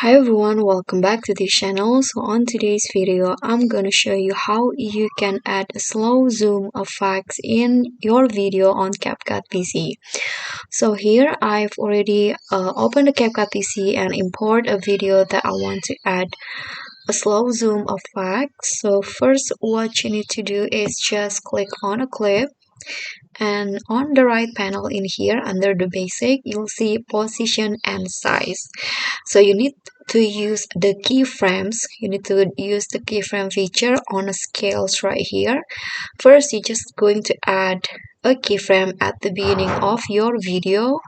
Hi everyone, welcome back to this channel. So on today's video, I'm gonna show you how you can add a slow zoom effects in your video on CapCut PC. So here I've already opened the CapCut PC and import a video that I want to add a slow zoom effect. So first what you need to do is just click on a clip, and on the right panel in here under the basic you'll see position and size. So you need to use the keyframes. You need to use the keyframe feature on the scales right here. First you're just going to add a keyframe at the beginning of your video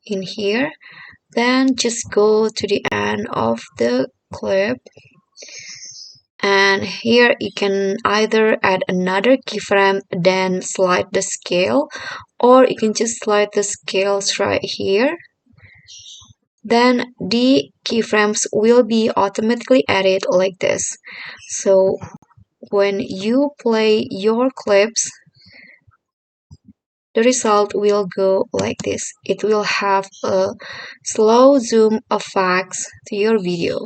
in here, then just go to the end of the clip, and here you can either add another keyframe then slide the scale, or you can just slide the scales right here. Then the keyframes will be automatically added like this. So when you play your clips, the result will go like this. It will have a slow zoom effects to your video.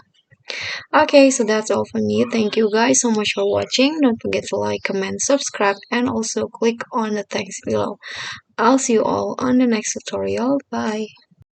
Okay, so that's all from me. Thank you guys so much for watching. Don't forget to like, comment, subscribe, and also click on the thanks below. I'll see you all on the next tutorial. Bye.